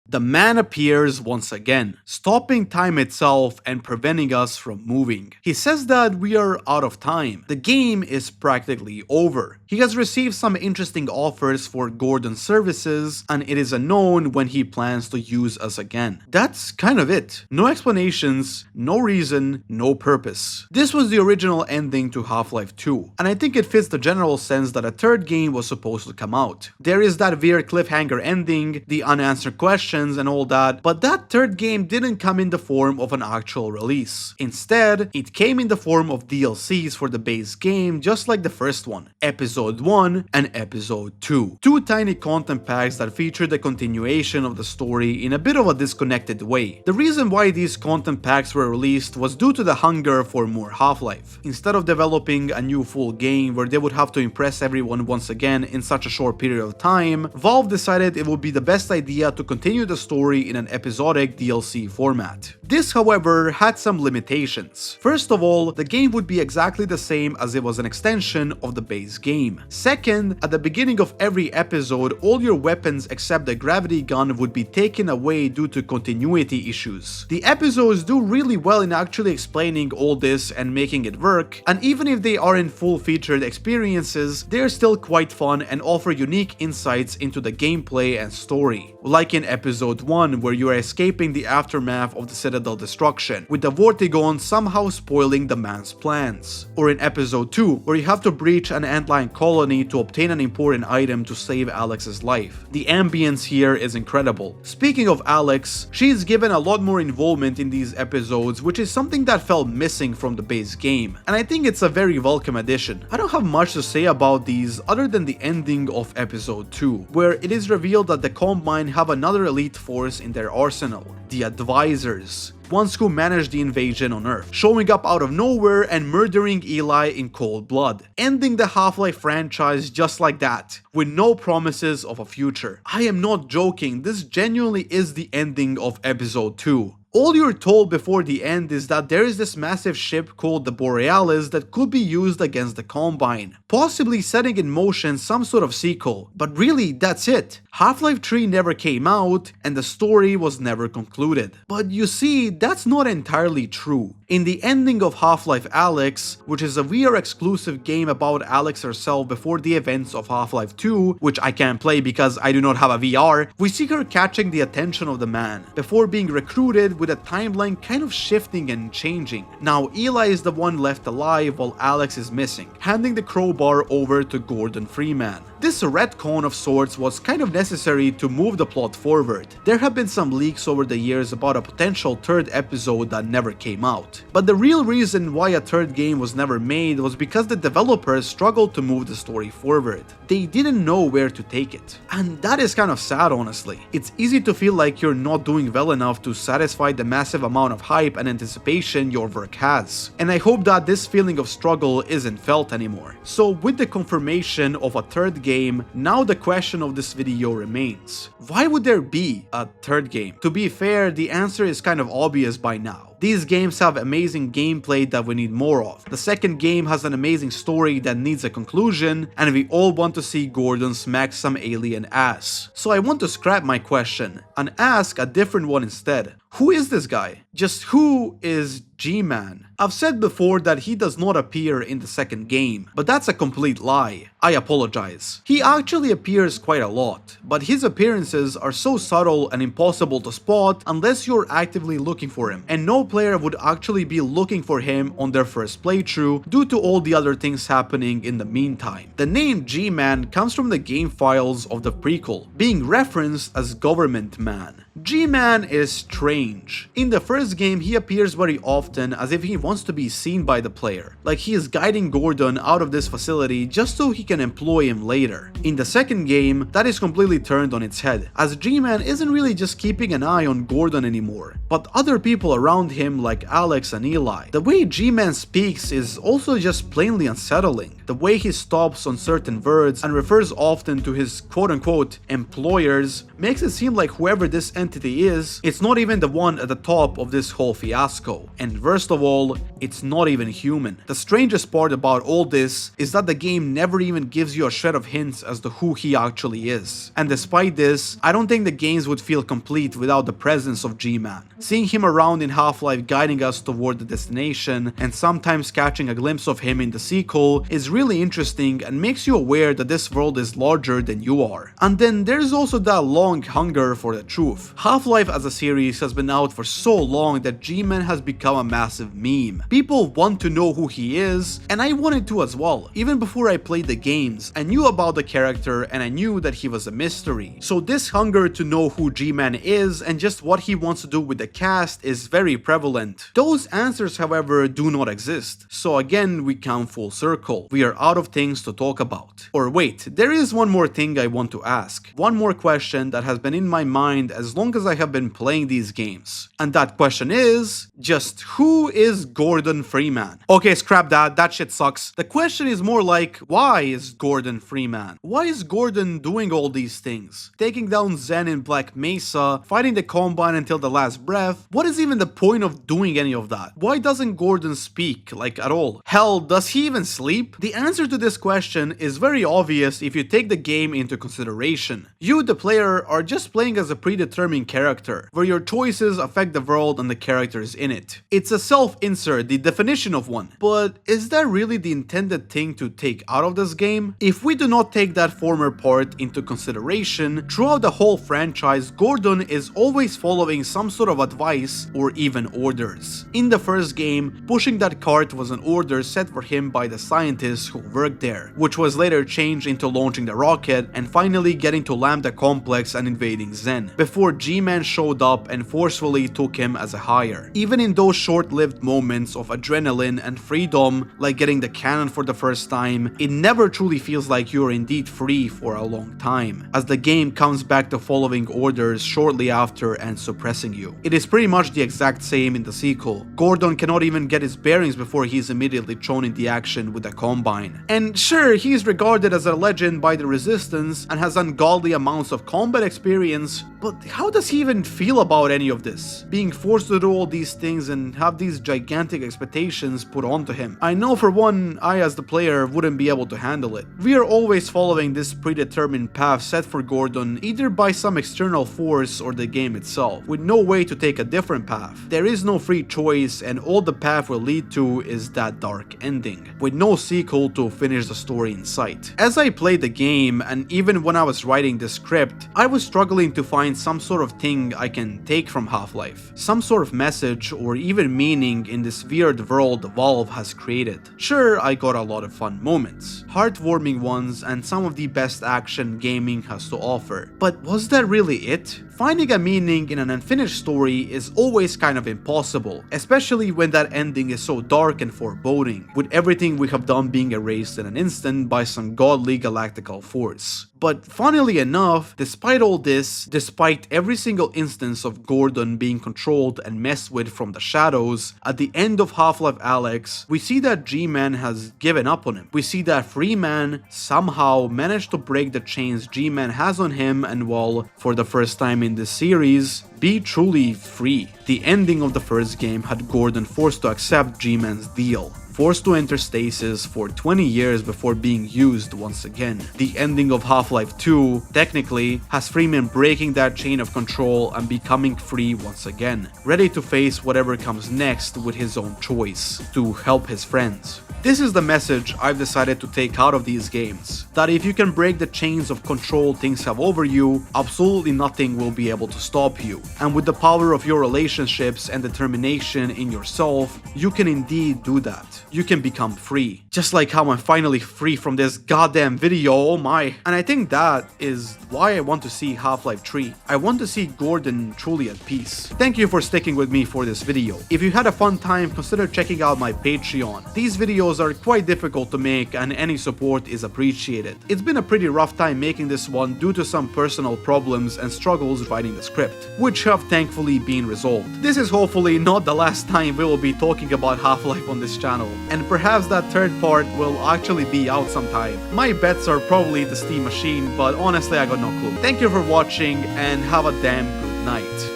The man appears once again, stopping time itself and preventing us from moving. He says that we are out of time. The game is practically over. He has received some interesting offers for Gordon's services, and it is unknown when he plans to use us again. That's kind of it. No explanations, no reason, no purpose. This was the original ending to Half-Life 2, and I think it fits the general sense that a third game was supposed to come out. There is that weird cliffhanger ending, the unanswered questions, promotions and all that, but that third game didn't come in the form of an actual release. Instead, it came in the form of DLCs for the base game, just like the first one, Episode 1 and Episode 2. Two tiny content packs that featured the continuation of the story in a bit of a disconnected way. The reason why these content packs were released was due to the hunger for more Half-Life. Instead of developing a new full game where they would have to impress everyone once again in such a short period of time, Valve decided it would be the best idea to continue the story in an episodic DLC format. This, however, had some limitations. First of all, the game would be exactly the same as it was an extension of the base game. Second, at the beginning of every episode, all your weapons except the gravity gun would be taken away due to continuity issues. The episodes do really well in actually explaining all this and making it work, and even if they aren't full-featured experiences, they're still quite fun and offer unique insights into the gameplay and story. Like in Episode 1, where you are escaping the aftermath of the Citadel destruction, with the Vortigons somehow spoiling the man's plans. Or in Episode 2, where you have to breach an antlion colony to obtain an important item to save Alyx's life. The ambience here is incredible. Speaking of Alyx, she's given a lot more involvement in these episodes, which is something that felt missing from the base game, and I think it's a very welcome addition. I don't have much to say about these other than the ending of Episode 2, where it is revealed that the Combine have another elite force in their arsenal, the Advisors, ones who managed the invasion on Earth, showing up out of nowhere and murdering Eli in cold blood, ending the Half-Life franchise just like that, with no promises of a future. I am not joking, this genuinely is the ending of Episode 2. All you're told before the end is that there is this massive ship called the Borealis that could be used against the Combine, possibly setting in motion some sort of sequel, but really that's it. Half-Life 3 never came out and the story was never concluded. But you see, that's not entirely true. In the ending of Half-Life Alyx, which is a VR exclusive game about Alyx herself before the events of Half-Life 2, which I can't play because I do not have a VR, we see her catching the attention of the man, before being recruited with a timeline kind of shifting and changing. Now Eli is the one left alive while Alyx is missing, handing the crowbar over to Gordon Freeman. This retcon of sorts was kind of necessary to move the plot forward. There have been some leaks over the years about a potential third episode that never came out. But the real reason why a third game was never made was because the developers struggled to move the story forward. They didn't know where to take it. And that is kind of sad, honestly. It's easy to feel like you're not doing well enough to satisfy the massive amount of hype and anticipation your work has. And I hope that this feeling of struggle isn't felt anymore. So with the confirmation of a third game, now the question of this video remains. Why would there be a third game? To be fair, the answer is kind of obvious by now. These games have amazing gameplay that we need more of. The second game has an amazing story that needs a conclusion, and we all want to see Gordon smack some alien ass. So I want to scrap my question and ask a different one instead. Who is this guy? Just who is GMan? I've said before that he does not appear in the second game, but that's a complete lie. I apologize. He actually appears quite a lot, but his appearances are so subtle and impossible to spot unless you're actively looking for him, and no player would actually be looking for him on their first playthrough due to all the other things happening in the meantime. The name GMan comes from the game files of the prequel, being referenced as Government Man. GMan is strange. In the first game, he appears very often as if he wants to be seen by the player, like he is guiding Gordon out of this facility just so he can employ him later. In the second game, that is completely turned on its head, as GMan isn't really just keeping an eye on Gordon anymore, but other people around him like Alyx and Eli. The way GMan speaks is also just plainly unsettling. The way he stops on certain words and refers often to his quote-unquote employers makes it seem like whoever this entity is, it's not even the one at the top of this whole fiasco. And worst of all, it's not even human. The strangest part about all this is that the game never even gives you a shred of hints as to who he actually is. And despite this, I don't think the games would feel complete without the presence of GMan. Seeing him around in Half-Life guiding us toward the destination, and sometimes catching a glimpse of him in the sequel, is really interesting and makes you aware that this world is larger than you are. And then there's also that long hunger for the truth. Half-Life as a series has been out for so long that GMan has become a massive meme. People want to know who he is, and I wanted to as well. Even before I played the games, I knew about the character and I knew that he was a mystery. So this hunger to know who GMan is and just what he wants to do with the cast is very prevalent. Those answers, however, do not exist. So again, we come full circle. We are out of things to talk about. Or wait, there is one more thing I want to ask. One more question that has been in my mind as long as I have been playing these games. And that question is, just who is Gordon Freeman? Okay, scrap that, that shit sucks. The question is more like, why is Gordon Freeman? Why is Gordon doing all these things? Taking down Zen in Black Mesa, fighting the Combine until the last breath? What is even the point of doing any of that? Why doesn't Gordon speak, like, at all? Hell, does he even sleep? The answer to this question is very obvious if you take the game into consideration. You, the player, are just playing as a predetermined character, where your choices affect the world and the characters in it. It's a self-insert, the definition of one. But is that really the intended thing to take out of this game? If we do not take that former part into consideration, throughout the whole franchise, Gordon is always following some sort of advice or even orders. In the first game, pushing that cart was an order set for him by the scientists who worked there, which was later changed into launching the rocket and finally getting to Lambda Complex and invading Zen, before G-Man showed up and forcefully took him as a hire. Even in those short-lived moments of adrenaline and freedom, like getting the cannon for the first time, it never truly feels like you're indeed free for a long time, as the game comes back to following orders shortly after and suppressing you. It is pretty much the exact same in the sequel. Gordon cannot even get his bearings before he's immediately thrown into action with the Combine. And sure, he is regarded as a legend by the Resistance and has ungodly amounts of combat experience, but how does he even feel about any of this? Being forced to do all these things and have these gigantic expectations put onto him. I know for one, I as the player wouldn't be able to handle it. We are always following this predetermined path set for Gordon either by some external force or the game itself, with no way to take a different path. There is no free choice and all the path will lead to is that dark ending, with no sequel to finish the story in sight. As I played the game, and even when I was writing the script, I was struggling to find some sort of thing I can take from Half-Life, some sort of message or even meaning in this weird world Valve has created. Sure, I got a lot of fun moments, heartwarming ones, and some of the best action gaming has to offer, but was that really it? Finding a meaning in an unfinished story is always kind of impossible, especially when that ending is so dark and foreboding, with everything we have done being erased in an instant by some godly galactical force. But funnily enough, despite all this, despite every single instance of Gordon being controlled and messed with from the shadows, at the end of Half-Life Alyx, we see that G-Man has given up on him. We see that Freeman somehow managed to break the chains G-Man has on him and, well, for the first time in this series, be truly free. The ending of the first game had Gordon forced to accept G-Man's deal, forced to enter stasis for 20 years before being used once again. The ending of Half-Life 2, technically, has Freeman breaking that chain of control and becoming free once again, ready to face whatever comes next with his own choice, to help his friends. This is the message I've decided to take out of these games, that if you can break the chains of control things have over you, absolutely nothing will be able to stop you. And with the power of your relationships and determination in yourself, you can indeed do that. You can become free. Just like how I'm finally free from this goddamn video, oh my. And I think that is why I want to see Half-Life 3. I want to see Gordon truly at peace. Thank you for sticking with me for this video. If you had a fun time, consider checking out my Patreon. These videos are quite difficult to make and any support is appreciated. It's been a pretty rough time making this one due to some personal problems and struggles writing the script, which have thankfully been resolved. This is hopefully not the last time we will be talking about Half-Life on this channel, and perhaps that third part will actually be out sometime. My bets are probably the Steam machine, but honestly I got no clue. Thank you for watching and have a damn good night.